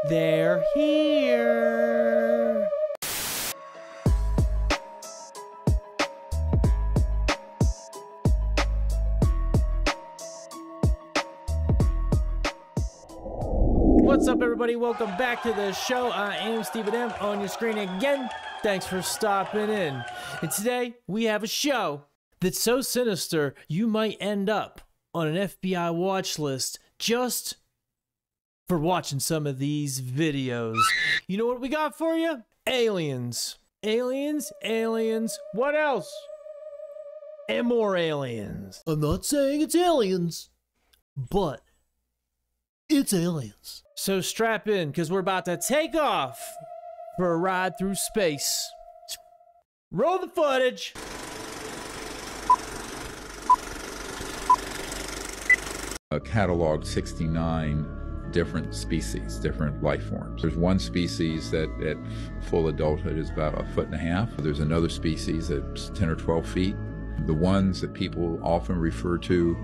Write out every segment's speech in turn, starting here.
They're here. What's up, everybody? Welcome back to the show. I am Stephen M. on your screen again. Thanks for stopping in. And today we have a show that's so sinister you might end up on an FBI watch list just for watching some of these videos. You know what we got for you? Aliens. Aliens, aliens, what else? And more aliens. I'm not saying it's aliens, but it's aliens. So strap in, because we're about to take off for a ride through space. Roll the footage. Cataloged 69 different species, different life forms. There's one species that at full adulthood is about 1.5 feet. There's another species that's 10 or 12 feet. The ones that people often refer to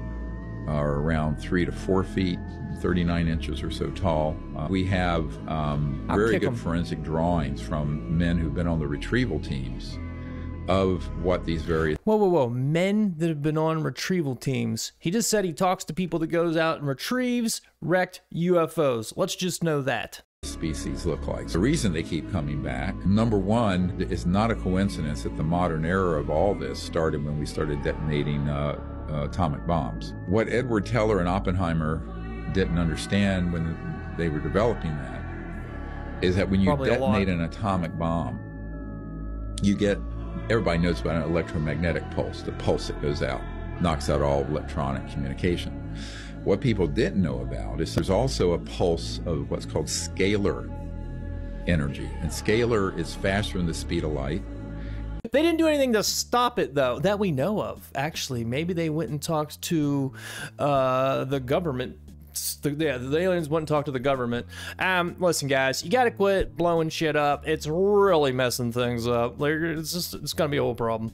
are around 3 to 4 feet, 39 inches or so tall. We have very good forensic drawings from men who've been on the retrieval teams of what these various... Whoa. Men that have been on retrieval teams. He just said he talks to people that goes out and retrieves wrecked UFOs. Let's just know that. Species look like. The reason they keep coming back, number one, it's not a coincidence that the modern era of all this started when we started detonating atomic bombs. What Edward Teller and Oppenheimer didn't understand when they were developing that is that when you detonate an atomic bomb, you get, everybody knows about an electromagnetic pulse, the pulse that goes out, knocks out all electronic communication. What people didn't know about is there's also a pulse of what's called scalar energy, and scalar is faster than the speed of light. They didn't do anything to stop it, though, that we know of. Actually, maybe they went and talked to the government. The aliens went and talked to the government. Listen, guys, you gotta quit blowing shit up. It's really messing things up. Like, it's gonna be a whole problem.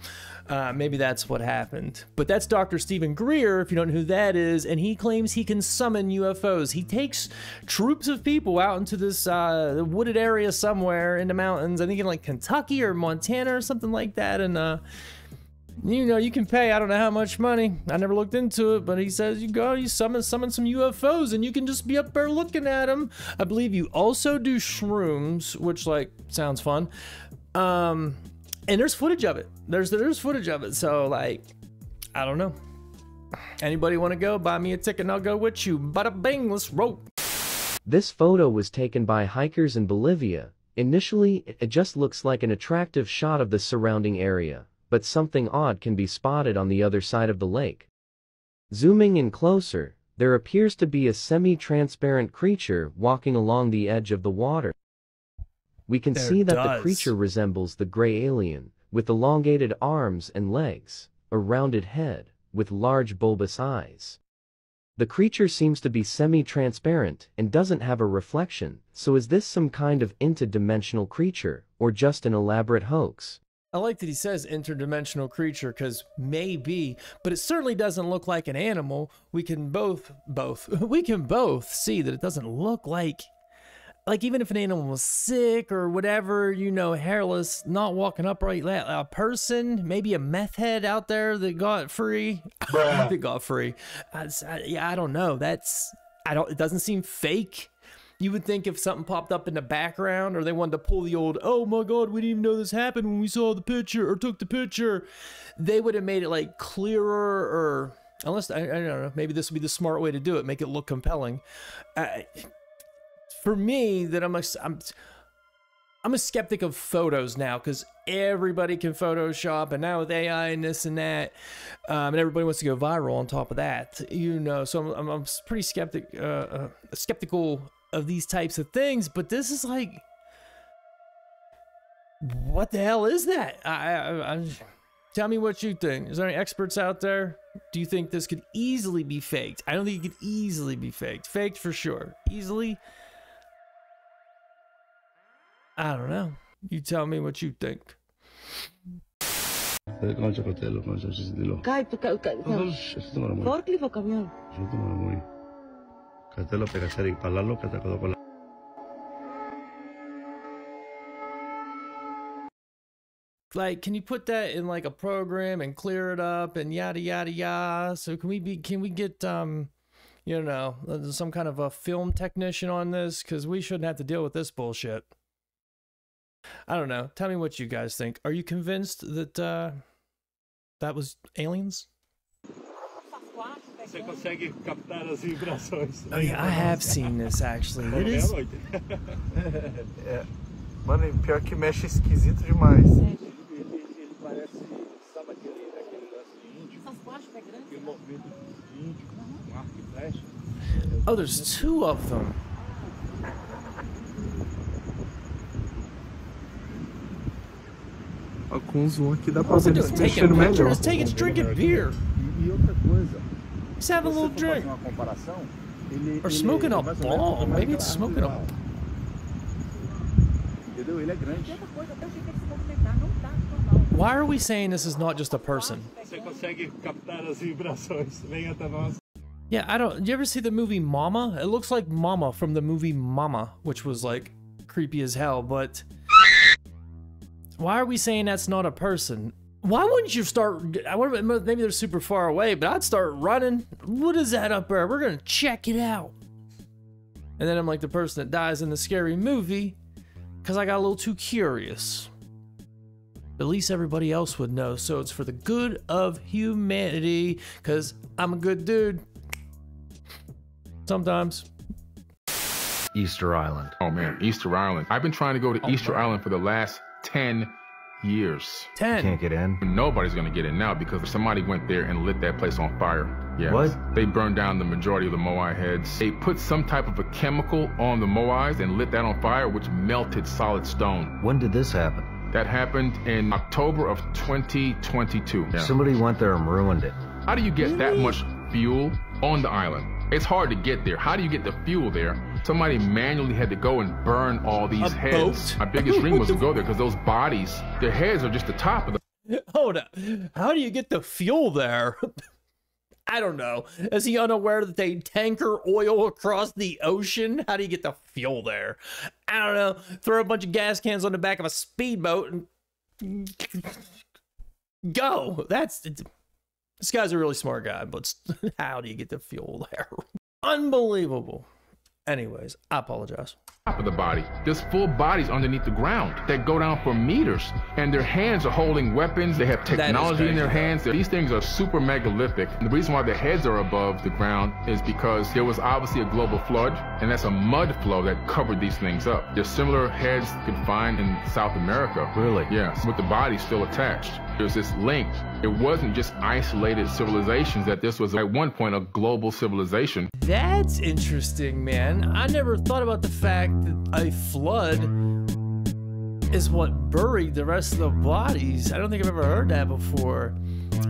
Maybe that's what happened. But that's Dr. Stephen Greer, if you don't know who that is, and he claims he can summon UFOs. He takes troops of people out into this wooded area somewhere in the mountains, I think in like Kentucky or Montana or something like that, and you know, you can pay, I don't know how much money. I never looked into it, but he says you go, you summon some UFOs, and you can just be up there looking at them. I believe you also do shrooms, which, like, sounds fun. And there's footage of it. There's footage of it. So, like, I don't know. Anybody want to go? Buy me a ticket and I'll go with you. Bada bing, let's roll. This photo was taken by hikers in Bolivia. Initially, it just looks like an attractive shot of the surrounding area, but something odd can be spotted on the other side of the lake. Zooming in closer, there appears to be a semi-transparent creature walking along the edge of the water. We can see that the creature resembles the gray alien, with elongated arms and legs, a rounded head, with large bulbous eyes. The creature seems to be semi-transparent and doesn't have a reflection, so is this some kind of interdimensional creature, or just an elaborate hoax? I like that he says interdimensional creature, because maybe, but it certainly doesn't look like an animal. We can both see that it doesn't look like even if an animal was sick or whatever, you know, hairless, not walking upright, a person, maybe a meth head out there that got free. That got free. Yeah, I don't know. It doesn't seem fake. You would think if something popped up in the background, or they wanted to pull the old, oh my God, we didn't even know this happened when we saw the picture or took the picture, they would have made it like clearer, or unless, I don't know, maybe this would be the smart way to do it, make it look compelling. For me, that I'm a skeptic of photos now, because everybody can Photoshop, and now with AI and this and that, and everybody wants to go viral on top of that, you know. So I'm pretty skeptical of these types of things. But this is like, what the hell is that? Tell me what you think. Is there any experts out there? Do you think this could easily be faked? I don't think it could easily be faked. Faked for sure. Easily? I don't know. You tell me what you think. Forklift o camión. Like, can you put that in like a program and clear it up and yada yada yada? So can we get you know, some kind of a film technician on this, because we shouldn't have to deal with this bullshit. I don't know. Tell me what you guys think. Are you convinced that that was aliens? Você consegue captar as vibrações. Oh yeah, I have seen this actually. It is. É. Mano, pior que mexe esquisito demais. Ele parece, sabe aquele lance índio? Aquele movimento índio, arco e flecha. Oh, there's two of them. Com o zoom aqui dá pra What's ver it eles doing? mexendo Taking melhor. pictures? Taking drinking beer. E outra coisa, He's having a little drink. uma comparação, Or smoking a ball. Maybe it's smoking a. Entendeu? Ele é grande. Why are we saying this is not just a person? Você consegue captar as vibrações. Vem até nós. Yeah, I don't. You ever see the movie Mama? It looks like Mama from the movie Mama, which was like creepy as hell. But why are we saying that's not a person? Why wouldn't you start? Maybe they're super far away, but I'd start running. What is that up there? We're gonna check it out. And then I'm like the person that dies in the scary movie because I got a little too curious. At least everybody else would know, so it's for the good of humanity, because I'm a good dude. Sometimes. Easter Island. Oh man, Easter Island. I've been trying to go to Easter Island for the last 10 years. 10. Can't get in. Nobody's gonna get in now because somebody went there and lit that place on fire. Yes. What? They burned down the majority of the moai heads. They put some type of a chemical on the moais and lit that on fire, which melted solid stone. When did this happen? That happened in October of 2022. Yeah. Somebody went there and ruined it. How do you get that much fuel on the island? It's hard to get there. How do you get the fuel there? Somebody manually had to go and burn all these heads. Boat? My biggest dream was to go there because those bodies, their heads are just the top of the... Hold up. How do you get the fuel there? I don't know. Is he unaware that they tanker oil across the ocean? How do you get the fuel there? I don't know. Throw a bunch of gas cans on the back of a speedboat and go. This guy's a really smart guy, but how do you get the fuel there? Unbelievable. Anyways, I apologize. Top of the body. There's full bodies underneath the ground that go down for meters, and their hands are holding weapons. They have technology in their hands. These things are super megalithic. And the reason why their heads are above the ground is because there was obviously a global flood, and that's a mud flow that covered these things up. There's similar heads you can find in South America. Really? Yes, with the body still attached. There's this link. It wasn't just isolated civilizations, that this was at one point a global civilization. That's interesting, man. I never thought about the fact that a flood is what buried the rest of the bodies. I don't think I've ever heard that before.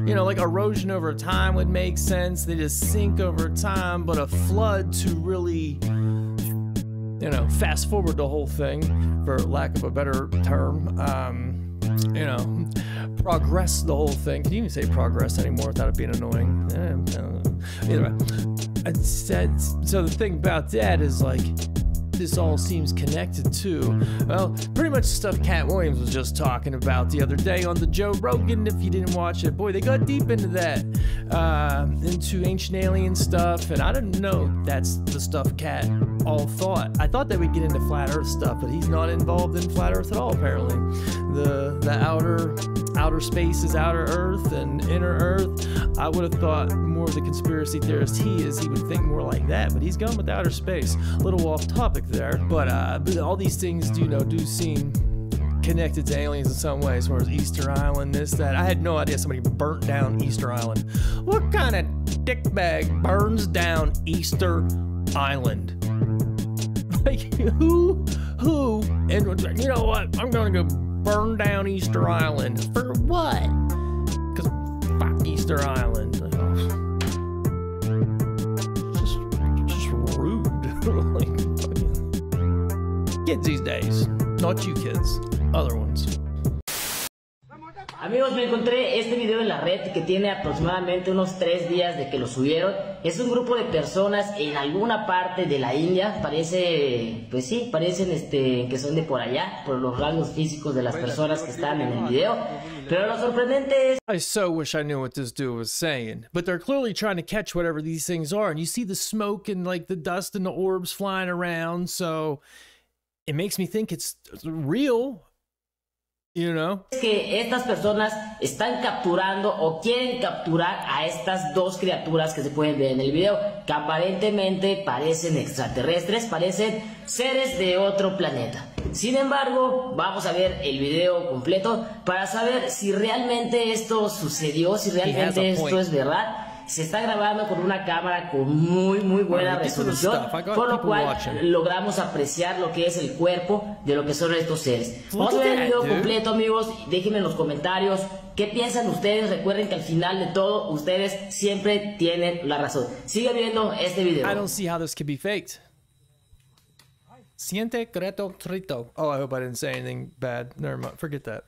You know, like erosion over time would make sense. They just sink over time, but a flood to really, you know, fast forward the whole thing, for lack of a better term, you know, progress the whole thing. Can you even say progress anymore without it being annoying? Either way. So the thing about that is, like, this all seems connected to, well, pretty much stuff Cat Williams was just talking about the other day on the Joe Rogan. If you didn't watch it, boy, they got deep into that, into ancient alien stuff, and I didn't know that's the stuff Cat all thought. I thought they would get into flat Earth stuff, but he's not involved in flat Earth at all, apparently. The outer space is outer Earth and inner Earth. I would have thought more of the conspiracy theorist he is, he would think more like that, but he's gone with outer space. A little off topic there, but all these things do seem connected to aliens in some way, as far as Easter Island, this, that. I had no idea somebody burnt down Easter Island. What kind of dickbag burns down Easter Island? Like, who, and you know what? I'm gonna go burn down Easter Island. For what? Because fuck Easter Island. Like, just rude. Like, fucking kids these days. Not you kids. Other ones. Amigos, me encontré este video en la red que tiene aproximadamente unos 3 días de que lo subieron. Es un grupo de personas en alguna parte de la India. Parece, pues sí, parecen que son de por allá, por los rasgos físicos de las personas que están en el video. Pero lo sorprendente es... I so wish I knew what this dude was saying. But they're clearly trying to catch whatever these things are. And you see the smoke and like the dust and the orbs flying around. So it makes me think it's real. You know? Es que estas personas están capturando o quieren capturar a estas dos criaturas que se pueden ver en el video, que aparentemente parecen extraterrestres, parecen seres de otro planeta. Sin embargo, vamos a ver el video completo para saber si realmente esto sucedió, si realmente esto es verdad. Se está grabando con una cámara con muy buena resolución, por lo cual logramos apreciar lo que es el cuerpo de lo que son estos seres. Vamos a ver el video completo, amigos. Déjenme en los comentarios qué piensan ustedes. Recuerden que al final de todo, ustedes siempre tienen la razón. Sigue viendo este video. I don't see how this could be faked. Siente creto trito. Oh, I hope I didn't say anything bad. Never mind. Forget that.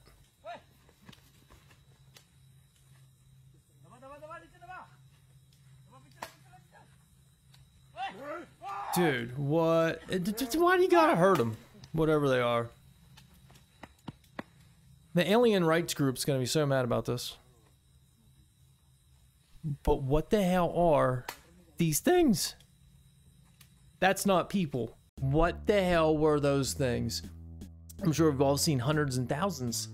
Dude, what? Why do you gotta hurt them? Whatever they are. The alien rights group's gonna be so mad about this. But what the hell are these things? That's not people. What the hell were those things? I'm sure we've all seen hundreds and thousands,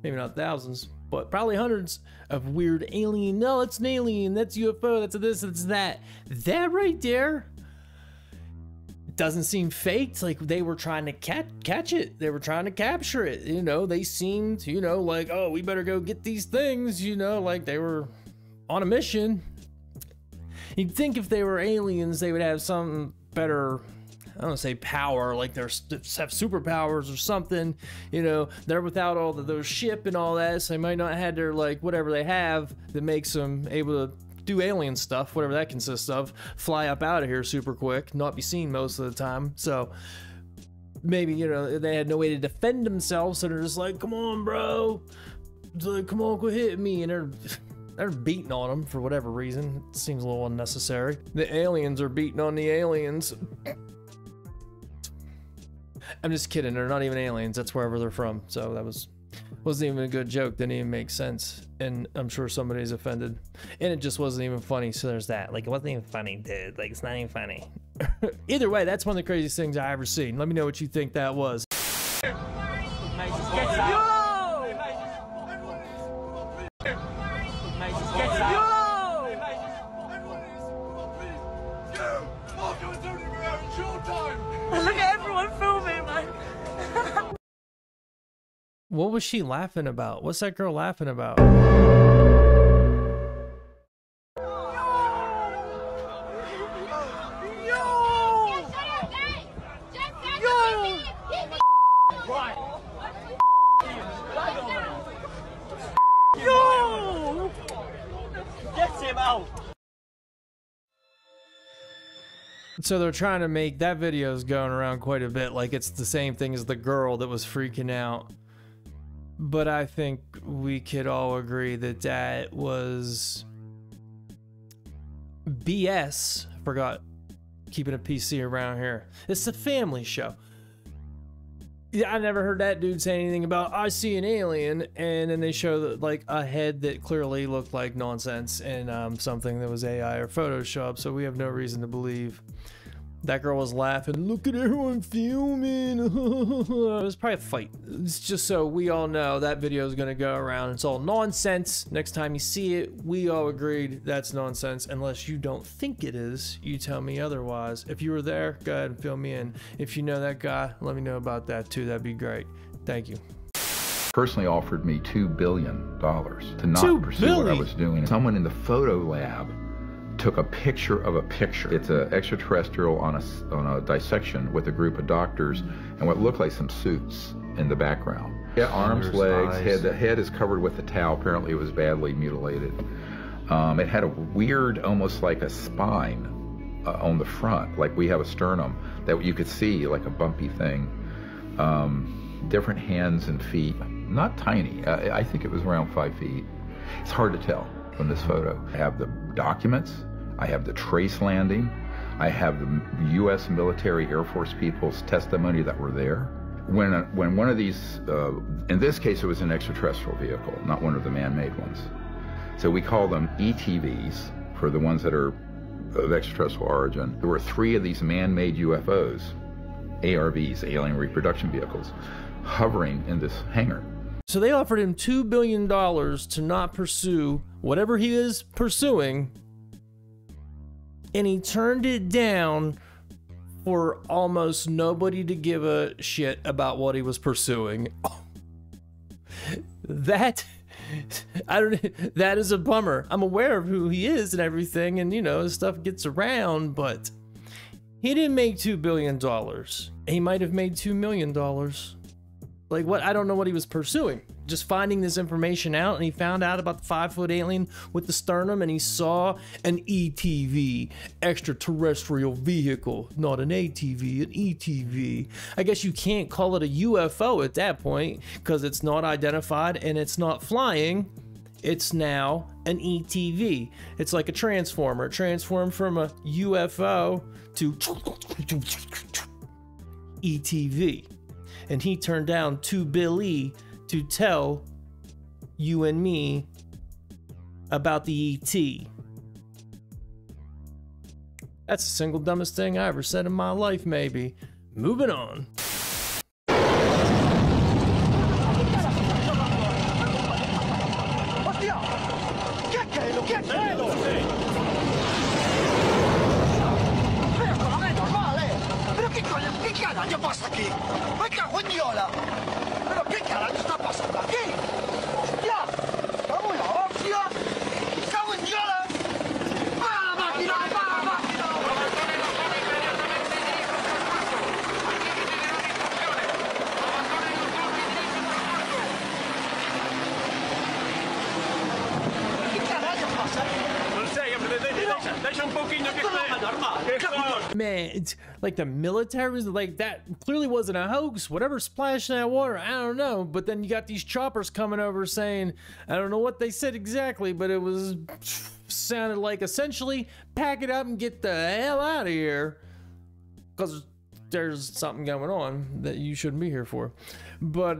maybe not thousands, but probably hundreds of weird alien. No, it's an alien. That's UFO. That's this. That's that. That right there doesn't seem faked. Like they were trying to catch it. They were trying to capture it. You know, they seemed, you know, like, oh, we better go get these things. You know, like they were on a mission. You'd think if they were aliens, they would have some better, I don't want to say power, like they're have superpowers or something. You know, they're without all those ship and all that, so they might not have their, like, whatever they have that makes them able to do alien stuff, whatever that consists of, fly up out of here super quick, not be seen most of the time. So maybe, you know, they had no way to defend themselves, so they're just like, come on, bro, like, come on, quit hitting me, and they're beating on them for whatever reason. It seems a little unnecessary. The aliens are beating on the aliens. I'm just kidding, they're not even aliens, that's wherever they're from. So that wasn't even a good joke, didn't even make sense, and I'm sure somebody's offended, and it just wasn't even funny. So there's that. Like, it wasn't even funny, dude. Like, it's not even funny. Either way, that's one of the craziest things I ever seen. Let me know what you think that was. Look at everyone filming, man. What was she laughing about? What's that girl laughing about? Yo! Get him out! So they're trying to make that video's going around quite a bit, like it's the same thing as the girl that was freaking out. But I think we could all agree that that was BS. Forgot keeping a PC around here. It's a family show. Yeah, I never heard that dude say anything about, I see an alien, and then they show like a head that clearly looked like nonsense and something that was AI or Photoshop, so we have no reason to believe. That girl was laughing, look at everyone filming. It was probably a fight. It's just so we all know that video is going to go around. It's all nonsense. Next time you see it, we all agreed that's nonsense. Unless you don't think it is, you tell me otherwise. If you were there, go ahead and fill me in. If you know that guy, let me know about that too. That'd be great. Thank you. Personally offered me $2 billion to not pursue what I was doing. Someone in the photo lab took a picture of a picture. It's an extraterrestrial on a dissection with a group of doctors and what looked like some suits in the background. Yeah, arms, legs, head. The head is covered with a towel. Apparently it was badly mutilated. It had a weird, almost like a spine on the front, like we have a sternum, that you could see, like a bumpy thing. Different hands and feet. not tiny. I think it was around 5 feet. It's hard to tell from this photo. I have the documents. I have the trace landing. I have the U.S. military Air Force people's testimony that were there. When one of these, in this case it was an extraterrestrial vehicle, not one of the man-made ones. So we call them ETVs for the ones that are of extraterrestrial origin. There were 3 of these man-made UFOs, ARVs, alien reproduction vehicles, hovering in this hangar. So they offered him $2 billion to not pursue whatever he is pursuing, and he turned it down for almost nobody to give a shit about what he was pursuing. That is a bummer. I'm aware of who he is and everything, and you know, his stuff gets around, but he didn't make $2 billion. He might have made $2 million. Like what? I don't know what he was pursuing. Just finding this information out, and he found out about the 5-foot alien with the sternum, and he saw an ETV, extraterrestrial vehicle, not an ATV, an ETV. I guess you can't call it a UFO at that point because it's not identified and it's not flying. It's now an ETV. It's like a transformer. It transformed from a UFO to ETV. And he turned down $2 billion to tell you and me about the ET. That's the single dumbest thing I ever said in my life, maybe. Moving on. Man, it's like the military was like, that clearly wasn't a hoax. Whatever splashed in that water, I don't know. But then you got these choppers coming over saying, I don't know what they said exactly, but it was sounded like essentially pack it up and get the hell out of here, because there's something going on that you shouldn't be here for. But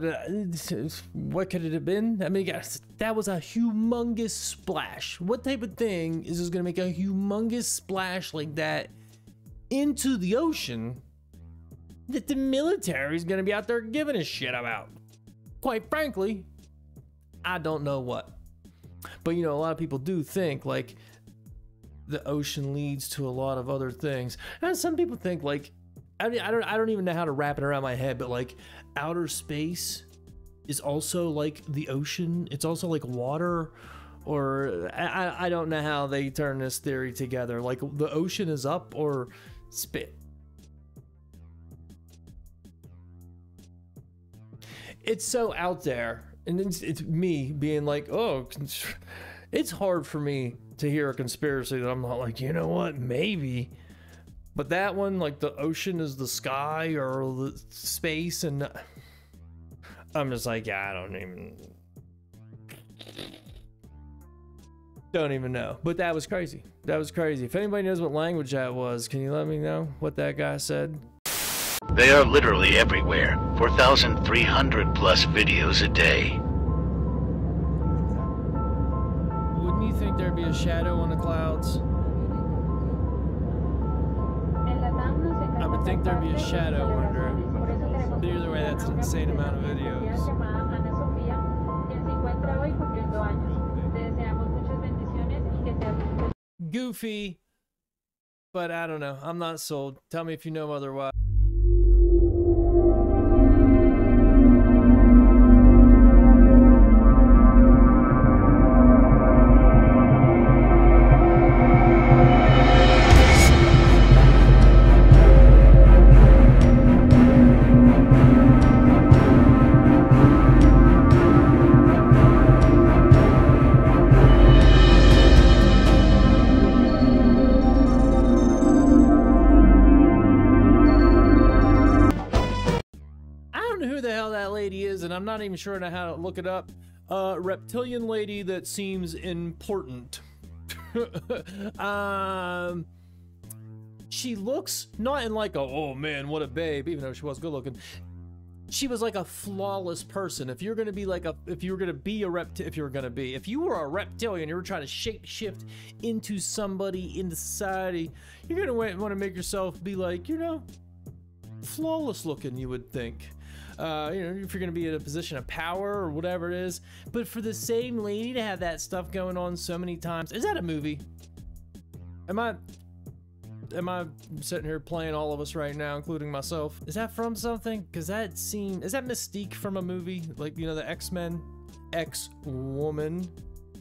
what could it have been? I mean, guys, that was a humongous splash. What type of thing is just gonna make a humongous splash like that into the ocean that the military is gonna be out there giving a shit about? Quite frankly, I don't know what. But you know, a lot of people do think like the ocean leads to a lot of other things, and some people think like, I mean, I don't even know how to wrap it around my head, but like outer space is also like the ocean. It's also like water, or I don't know how they turn this theory together. Like the ocean is up or spit. It's so out there, and it's me being like, oh, it's hard for me to hear a conspiracy that I'm not like, you know what, maybe. But that one, like the ocean is the sky or the space, and I'm just like, yeah, I don't even know. But that was crazy. That was crazy. If anybody knows what language that was, can you let me know what that guy said? They are literally everywhere. 4,300 plus videos a day. Wouldn't you think there'd be a shadow on the clouds? I would think there'd be a shadow under it. But either way, that's an insane amount of videos. Goofy, but I don't know. I'm not sold. Tell me if you know otherwise. don't know who the hell that lady is, and I'm not even sure how to look it up. Reptilian lady that seems important. She looks not in like a, oh man, what a babe, even though she was good looking. She was like a flawless person. If you were a reptilian, you were trying to shape shift into somebody in the society, you're gonna want to make yourself be like, you know, flawless looking, you would think. You know, if you're gonna be in a position of power or whatever it is. But for the same lady to have that stuff going on so many times, is that a movie? Am I sitting here playing all of us right now, including myself? Is that from something? Because that scene, is that Mystique from a movie? Like, you know, the X-Men, X-Woman?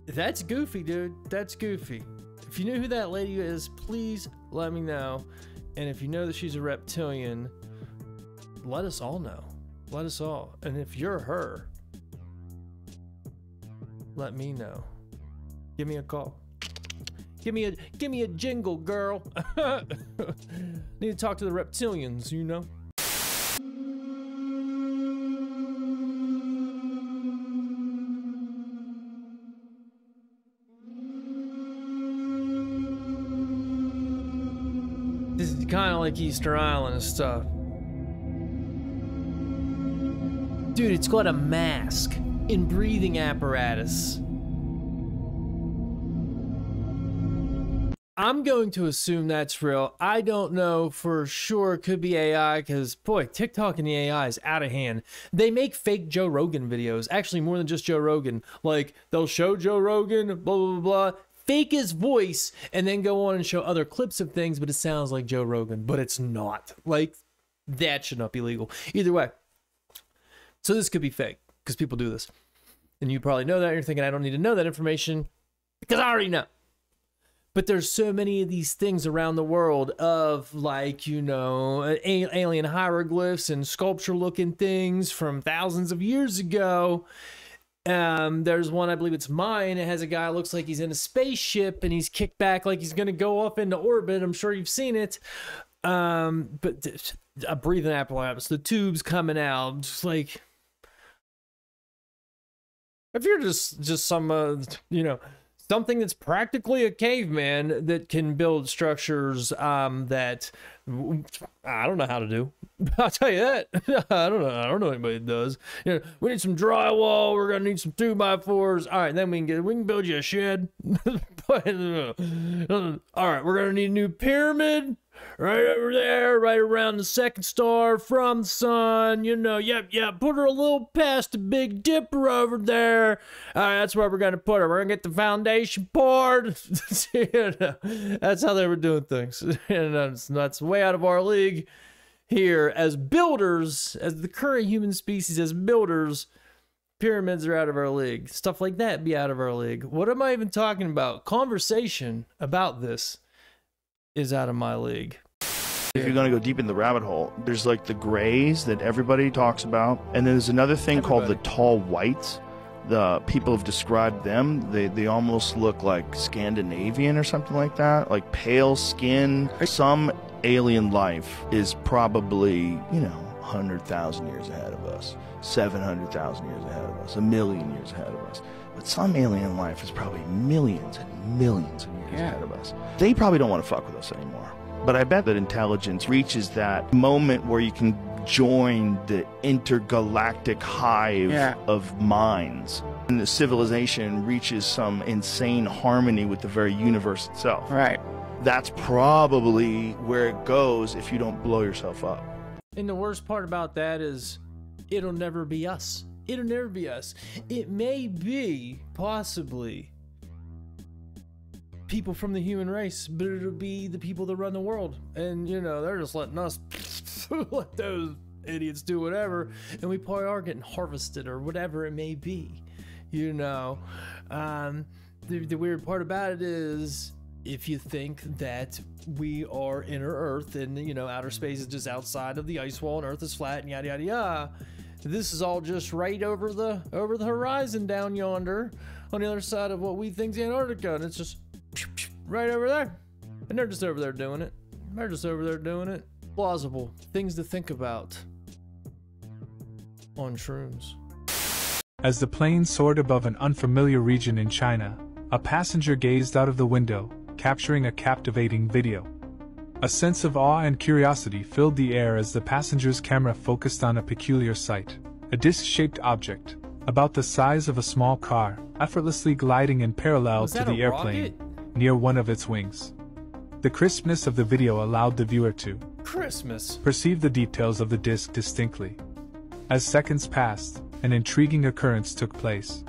That's goofy, dude. That's goofy. If you know who that lady is, please let me know. And if you know that she's a reptilian, let us all know. Let us all. And if you're her, let me know. Give me a call. Give me a jingle, girl. Need to talk to the reptilians, you know? This is kind of like Easter Island and stuff. Dude, it's got a mask and breathing apparatus. I'm going to assume that's real. I don't know for sure. It could be AI, because boy, TikTok and the AI is out of hand. They make fake Joe Rogan videos. Actually, more than just Joe Rogan. Like, they'll show Joe Rogan, blah, blah, blah, fake his voice, and then go on and show other clips of things, but it sounds like Joe Rogan, but it's not. Like, that should not be legal. Either way. So this could be fake, because people do this. And you probably know that. You're thinking, I don't need to know that information, because I already know. But there's so many of these things around the world of, like, you know, alien hieroglyphs and sculpture-looking things from thousands of years ago. There's one, I believe it's mine. It has a guy who looks like he's in a spaceship and he's kicked back like he's going to go off into orbit. I'm sure you've seen it. But a breathing apparatus, the tubes coming out, just like, if you're just some, you know, something that's practically a caveman that can build structures that I don't know how to do. I'll tell you that. I don't know anybody that does. You know, we need some drywall. We're gonna need some 2x4s. All right, then we can build you a shed. All right, we're gonna need a new pyramid right over there, right around the second star from the sun. You know, yep. Put her a little past the Big Dipper over there. All right, that's where we're gonna put her. We're gonna get the foundation poured. You know, that's how they were doing things, and that's way out of our league. Here, as builders, as the current human species, as builders, pyramids are out of our league. Stuff like that be out of our league. What am I even talking about? Conversation about this is out of my league. If you're going to go deep in the rabbit hole, there's like the grays that everybody talks about. And then there's another thing called the tall whites. The people have described them. They almost look like Scandinavian or something like that. Like pale skin. Some alien life is probably, you know, 100,000 years ahead of us, 700,000 years ahead of us, 1,000,000 years ahead of us. But some alien life is probably millions and millions of years ahead of us. They probably don't want to fuck with us anymore. But I bet that intelligence reaches that moment where you can join the intergalactic hive of minds. And the civilization reaches some insane harmony with the very universe itself. Right. That's probably where it goes if you don't blow yourself up. And the worst part about that is it'll never be us. It'll never be us. It may be, possibly, people from the human race, but it'll be the people that run the world. And, you know, they're just letting us let those idiots do whatever, and we probably are getting harvested or whatever it may be, you know. The weird part about it is, if you think that we are inner Earth and, you know, outer space is just outside of the ice wall and Earth is flat and yada yada yada, this is all just right over the horizon down yonder on the other side of what we think's Antarctica, and it's just right over there, and they're just over there doing it. They're just over there doing it. Plausible things to think about. On shrooms. As the plane soared above an unfamiliar region in China, a passenger gazed out of the window, capturing a captivating video. A sense of awe and curiosity filled the air as the passenger's camera focused on a peculiar sight. A disc-shaped object, about the size of a small car, effortlessly gliding in parallel to the airplane, near one of its wings. The crispness of the video allowed the viewer to perceive the details of the disc distinctly. As seconds passed, an intriguing occurrence took place.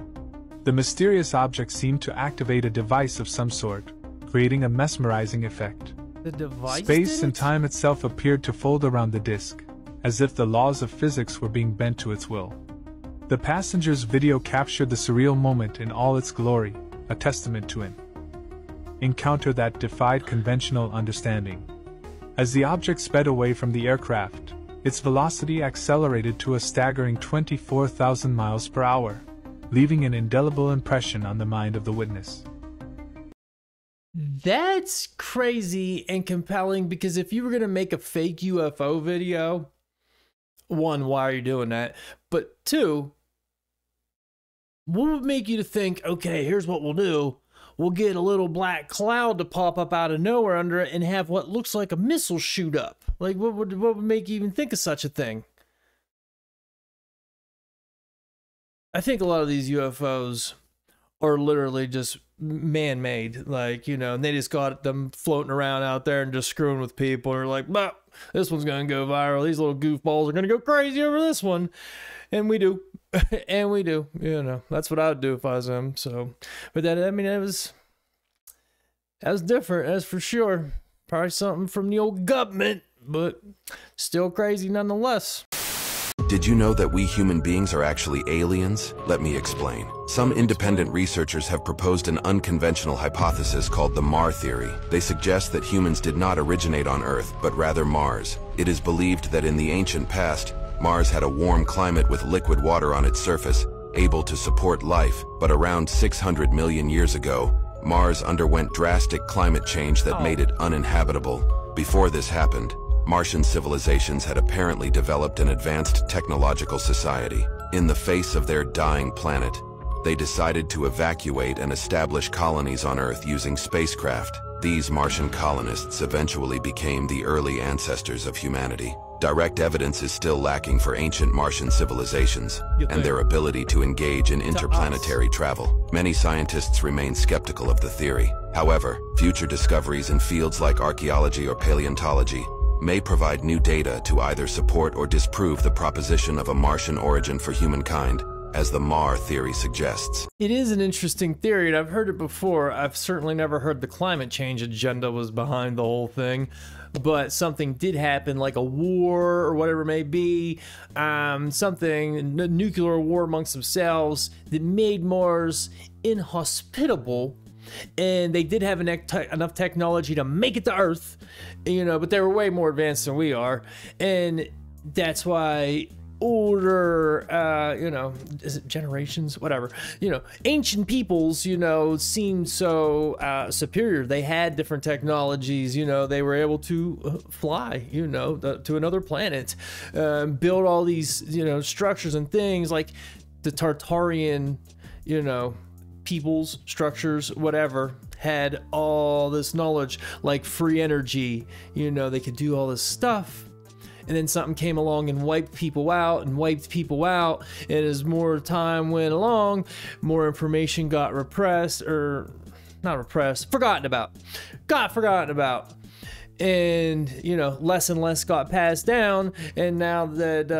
The mysterious object seemed to activate a device of some sort, creating a mesmerizing effect. The device Space and time itself appeared to fold around the disc, as if the laws of physics were being bent to its will. The passenger's video captured the surreal moment in all its glory, a testament to an encounter that defied conventional understanding. As the object sped away from the aircraft, its velocity accelerated to a staggering 24,000 miles per hour, leaving an indelible impression on the mind of the witness. That's crazy and compelling, because if you were going to make a fake UFO video, one, why are you doing that? But two, what would make you to think, okay, here's what we'll do. We'll get a little black cloud to pop up out of nowhere under it and have what looks like a missile shoot up. Like, what would make you even think of such a thing? I think a lot of these UFOs are literally just man-made, like, you know, and they just got them floating around out there and just screwing with people. Or like, bah, this one's gonna go viral. These little goofballs are gonna go crazy over this one, and we do, and we do. You know, that's what I would do if I was them. So, but that, I mean, that was different, that's for sure. Probably something from the old government, but still crazy nonetheless. Did you know that we human beings are actually aliens? Let me explain. Some independent researchers have proposed an unconventional hypothesis called the Mar theory. They suggest that humans did not originate on Earth, but rather Mars. It is believed that in the ancient past, Mars had a warm climate with liquid water on its surface, able to support life, but around 600 million years ago, Mars underwent drastic climate change that made it uninhabitable. Before this happened, Martian civilizations had apparently developed an advanced technological society. In the face of their dying planet, they decided to evacuate and establish colonies on Earth using spacecraft. These Martian colonists eventually became the early ancestors of humanity. Direct evidence is still lacking for ancient Martian civilizations and their ability to engage in interplanetary travel. Many scientists remain skeptical of the theory. However, future discoveries in fields like archaeology or paleontology may provide new data to either support or disprove the proposition of a Martian origin for humankind, as the Mar theory suggests. It is an interesting theory, and I've heard it before. I've certainly never heard the climate change agenda was behind the whole thing, but something did happen, like a war or whatever it may be, something, a nuclear war amongst themselves, that made Mars inhospitable. And they did have enough technology to make it to Earth, you know, but they were way more advanced than we are. And that's why older, you know, is it generations? Whatever, you know, ancient peoples, you know, seemed so superior. They had different technologies, you know, they were able to fly, you know, to another planet, build all these, you know, structures and things like the Tartarian, you know, peoples, structures, whatever, had all this knowledge, like free energy, you know, they could do all this stuff. And then something came along and wiped people out, and as more time went along, more information got repressed, or not repressed, forgotten about, and, you know, less and less got passed down. And now that,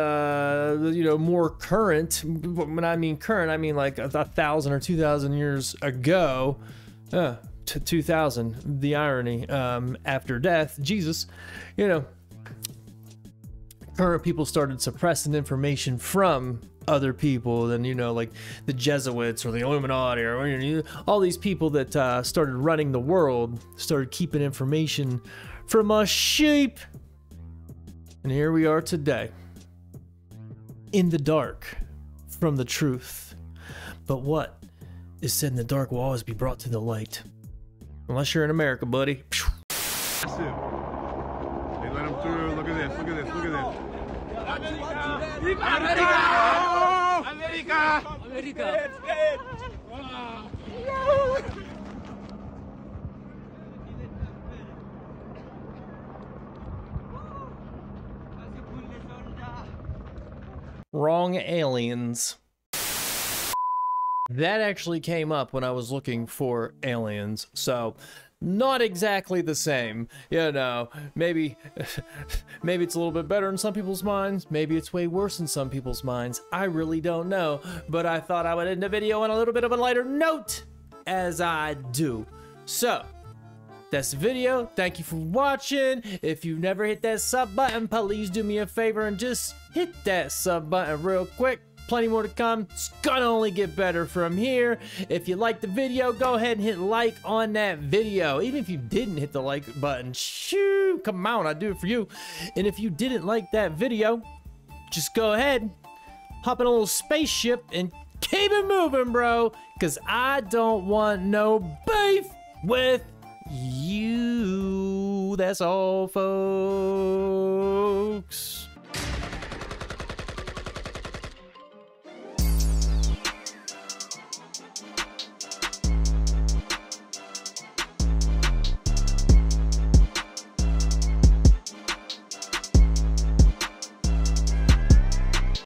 you know, more current, when I mean current, I mean like 1,000 or 2,000 years ago, 2000, the irony, after death, Jesus, you know, current people started suppressing information from other people. Then, you know, like the Jesuits or the Illuminati, or, you know, all these people that started running the world started keeping information from us sheep. And here we are today, in the dark from the truth. But what is said in the dark will always be brought to the light. Unless you're in America, buddy. That's it. They let him through. Look at this. Look at this. Look at this. America! Wrong aliens. That actually came up when I was looking for aliens, so not exactly the same. You know, maybe it's a little bit better in some people's minds, maybe it's way worse in some people's minds. I really don't know, but I thought I would end the video on a little bit of a lighter note, as I do. So, that's the video. Thank you for watching. If you've never hit that sub button, please do me a favor and just hit that sub button real quick. Plenty more to come. It's gonna only get better from here. If you liked the video, go ahead and hit like on that video. Even if you didn't hit the like button, shoo, come on, I'd do it for you. And if you didn't like that video, just go ahead, hop in a little spaceship and keep it moving, bro. Cause I don't want no beef with you. That's all, folks.